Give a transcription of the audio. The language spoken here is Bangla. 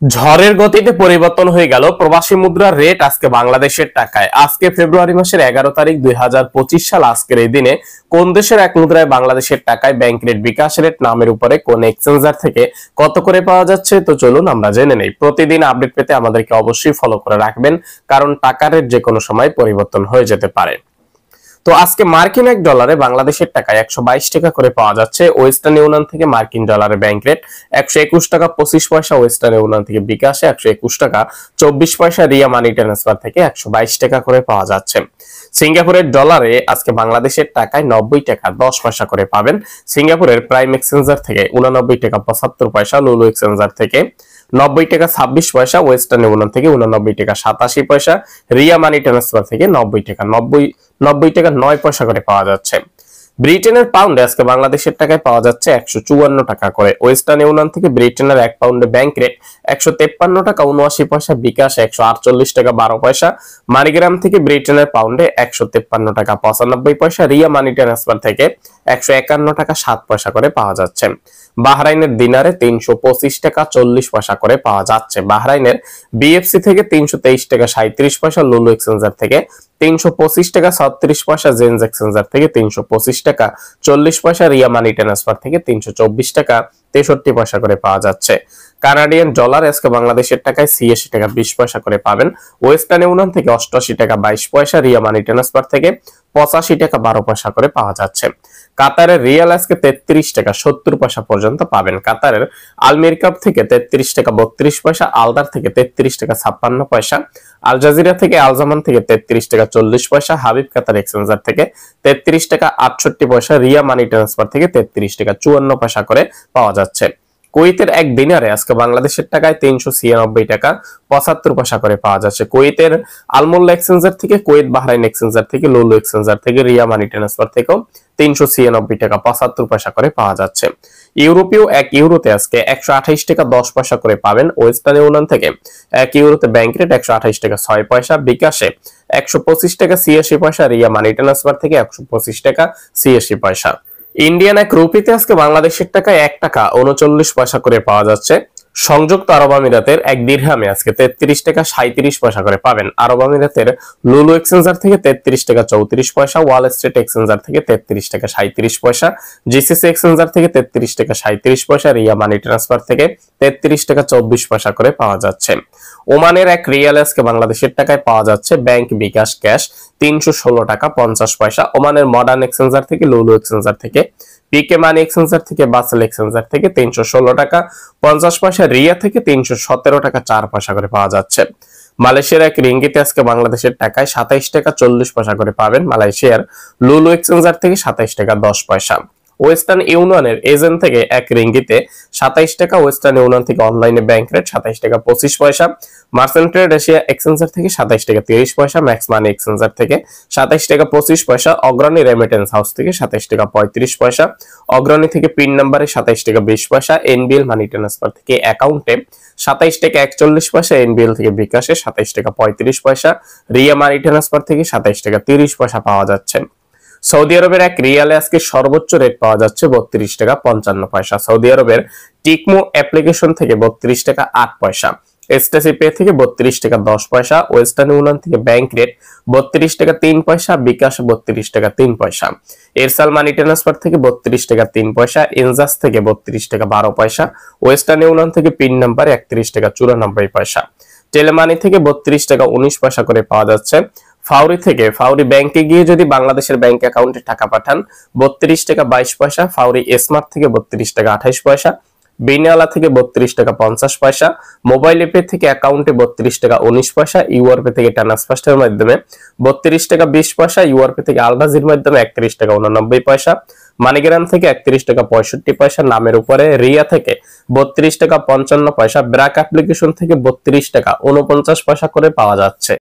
ঝড়ের গতিতে পরিবর্তন হয়ে গেল প্রবাসী মুদ্রার রেট আজকে বাংলাদেশের টাকায়। আজকে ফেব্রুয়ারি মাসের 11 তারিখ 2025 সাল। আজকের এই দিনে কোন দেশের এক মুদ্রায় বাংলাদেশের টাকায় ব্যাংক রেট, বিকাশ রেট নামের উপরে কোন এক্সচেঞ্জার থেকে কত করে পাওয়া যাচ্ছে, তো চলুন আমরা জেনে নেই। প্রতিদিন আপডেট পেতে আমাদেরকে অবশ্যই ফলো করে রাখবেন, কারণ টাকার রেট যে কোনো সময় পরিবর্তন হয়ে যেতে পারে। তো আজকে মার্কিন এক ডলারে বাংলাদেশের টাকায় 122 টাকা করে পাওয়া যাচ্ছে। ওয়েস্টার্ন ইউনিয়ন থেকে মার্কিন ডলারে ব্যাংক রেট 121 টাকা 25 পয়সা, ওয়েস্টার্ন ইউনিয়ন থেকে বিকাশে 121 টাকা 24 পয়সা, রিয়া মানি ট্রান্সফার থেকে 122 টাকা করে পাওয়া যাচ্ছে। সিঙ্গাপুরের ডলারে আজকে বাংলাদেশের টাকায় 90 টাকা 10 পয়সা করে পাবেন। সিঙ্গাপুরের প্রাইম এক্সচেঞ্জার থেকে 89 টাকা 75 পয়সা, লুলু এক্সচেঞ্জার থেকে 90 টাকা 26 পয়সা, ওয়েস্টার্ন ইউনিয়ন থেকে 89 টাকা 87 পয়সা, রিয়া মানি ট্রান্সফার থেকে 90 টাকা 90 টাকা 9 পয়সা করে পাওয়া যাচ্ছে। ব্রিটেনের পাউন্ডে আজকে বাংলাদেশের টাকায় পাওয়া যাচ্ছে 154 টাকা করে। ওয়েস্টার্ন ইউনিয়ন থেকে ব্রিটেনের 1 পাউন্ডে ব্যাংক রেট 153 টাকা 79 পয়সা, বিকাশ 148 টাকা 12 পয়সা, মানিগ্রাম থেকে ব্রিটেনের পাউন্ডে 153 টাকা 95 পয়সা, রিয়া মানি ট্রান্সফার থেকে 151 টাকা 7 পয়সা করে পাওয়া যাচ্ছে। বাহরাইনের দিনারে 325 টাকা 40 পয়সা করে পাওয়া যাচ্ছে। বাহরাইনের বিএফসি থেকে 323 টাকা 37 পয়সা, লুলু এক্সচেঞ্জার থেকে 325 টাকা 36 পয়সা, জেন্স এক্সচেঞ্জার থেকে 325 টাকা 40 পয়সা, রিয়া মানি ট্রান্সফার থেকে 324 টাকা 63 পয়সা করে পাওয়া যাচ্ছে। কানাডিয়ান ডলার আজকে বাংলাদেশের টাকায় 86 টাকা 20 পয়সা করে পাবেন। ওয়েস্টার্ন ইউনিয়ন থেকে 88 টাকা 22 পয়সা, রিয়া মানি ট্রান্সফার থেকে 85 টাকা 12 পয়সা করে পাওয়া যাচ্ছে। কাতারের রিয়াল আজকে 33 টাকা 70 পয়সা পর্যন্ত পাবেন। কাতারের আলমির কাপ থেকে 33 টাকা 32 পয়সা, আলদার থেকে 33 টাকা 56 পয়সা, আল জাজিরা থেকে আলজামান থেকে 33 টাকা 40 পয়সা, হাবিব কাতার এক্সচেঞ্জার থেকে 33 টাকা 68 পয়সা, রিয়া মানি ট্রান্সফার থেকে 33 টাকা 54 পয়সা করে পাওয়া যাচ্ছে। কুয়েতের এক দিনারে আজকে বাংলাদেশের টাকায় 396 টাকা 75 পয়সা করে পাওয়া যাচ্ছে। কুয়েতের আলমোল্লা এক্সচেঞ্জার থেকে, কুয়েত বাহরাইন এক্সচেঞ্জার থেকে, লুলু এক্সচেঞ্জার থেকে, রিয়া মানি ট্রান্সফার থেকেও 396 টাকা 75 পয়সা করে পাওয়া যাচ্ছে। ইউরোপীয় 1 ইউরোতে আজকে 128 টাকা 10 পয়সা করে পাবেন। ওয়েস্টার্ন ইউনিয়ন থেকে 1 ইউরোতে ব্যাংক রেট 128 টাকা 6 পয়সা, বিকাশে 125 টাকা 86 পয়সা, রিয়া মানি ট্রান্সফার থেকে 125 টাকা 86 পয়সা। ইন্ডিয়ান এক রুপিতে আজকে বাংলাদেশের টাকায় 1 টাকা 39 পয়সা করে পাওয়া যাচ্ছে। সংযুক্ত আরব আমিরাতের এক দিরহামে আজকে 33 টাকা 37 পয়সা করে পাবেন। আরব আমিরাতের লুলু এক্সচেঞ্জার থেকে 33 টাকা 34 পয়সা, ওয়াল স্ট্রিট এক্সচেঞ্জার থেকে 33 টাকা 37 পয়সা, জিসিসি এক্সচেঞ্জার থেকে 33 টাকা 37 পয়সা, রিয়া মানি ট্রান্সফার থেকে 33 টাকা 24 পয়সা করে পাওয়া যাচ্ছে। ওমানের এক রিয়াল আজকে বাংলাদেশের টাকায় পাওয়া যাচ্ছে ব্যাংক বিকাশ ক্যাশ 316 টাকা 50 পয়সা। ওমানের মডার্ন এক্সচেঞ্জার থেকে, লুলু এক্সচেঞ্জার থেকে, পিকে মানি এক্সচেঞ্জার থেকে, বাসেল এক্সচেঞ্জার থেকে 316 টাকা 50 পয়সা, রিয়া থেকে 317 টাকা 4 পয়সা করে পাওয়া যাচ্ছে। মালয়েশিয়ার এক রিঙ্গিতে আজকে বাংলাদেশের টাকায় 27 টাকা 40 পয়সা করে পাবেন। মালয়েশিয়ার লুলু এক্সচেঞ্জার থেকে 27 টাকা 10 পয়সা। ওয়েস্টার্ন ইউনিয়নের এজেন্ট থেকে এক রিঙ্গিতে 27 টাকা, ওয়েস্টার্ন ইউনিয়ন থেকে অনলাইনে ব্যাংক রেট 27 টাকা 25 পয়সা, মার্চেন্ট ট্রেড এশিয়া এক্সচেঞ্জার থেকে 27 টাকা 30 পয়সা, ম্যাক্স মানি এক্সচেঞ্জার থেকে 27 টাকা 25 পয়সা, অগ্রণী রেমিটেন্স হাউস থেকে 27 টাকা 35 পয়সা, অগ্রণী থেকে পিন নাম্বারে 27 টাকা 20 পয়সা, এনবিএল মানি ট্রান্সফার থেকে অ্যাকাউন্টে 27 টাকা 41 পয়সা, এনবিএল থেকে বিকাশে 27 টাকা 35 পয়সা, রিয়া মানি ট্রান্সফার থেকে 27 টাকা 30 পয়সা পাওয়া যাচ্ছে। সৌদি আরবের এক রিয়ালে আজকে সর্বোচ্চ রেট পাওয়া যাচ্ছে 32 টাকা 55 পয়সা। সৌদি আরবের টিকমো অ্যাপ্লিকেশন থেকে 32 টাকা 8 পয়সা, এসটিসি পে থেকে 32 টাকা 10 পয়সা, ওয়েস্টার্ন ইউনিয়ন থেকে ব্যাংক রেট 32 টাকা 3 পয়সা, বিকাশ 32 টাকা 3 পয়সা, এরসাল মানি ট্রান্সফার থেকে 32 টাকা 3 পয়সা, ইনজাস থেকে 32 টাকা 12 পয়সা, ওয়েস্টার্ন ইউনিয়ন থেকে পিন নাম্বার 31 টাকা 94 পয়সা, টেলেমানি থেকে 32 টাকা 19 পয়সা করে পাওয়া যাচ্ছে। ফাউরি থেকে, ফাউরি ব্যাংকে গিয়ে যদি বাংলাদেশের ব্যাংক অ্যাকাউন্টে টাকা পাঠান 32 টাকা 22 পয়সা, ফাউরি স্মার্ট থেকে 32 টাকা 28 পয়সা, বিনিয়ালা থেকে 32 টাকা 50 পয়সা, মোবাইল অ্যাপে থেকে অ্যাকাউন্টে 32 টাকা 19 পয়সা, ইউআরপে থেকে ট্রান্সফারের মাধ্যমে 32 টাকা 20 পয়সা, ইউআরপে থেকে আলবাজির মাধ্যমে 31 টাকা 89 পয়সা, মানিগ্রাম থেকে 31 টাকা 65 পয়সা, নামের উপরে রিয়া থেকে 32 টাকা 55 পয়সা, ব্র্যাক অ্যাপ্লিকেশন থেকে 32 টাকা 49 পয়সা করে পাওয়া যাচ্ছে।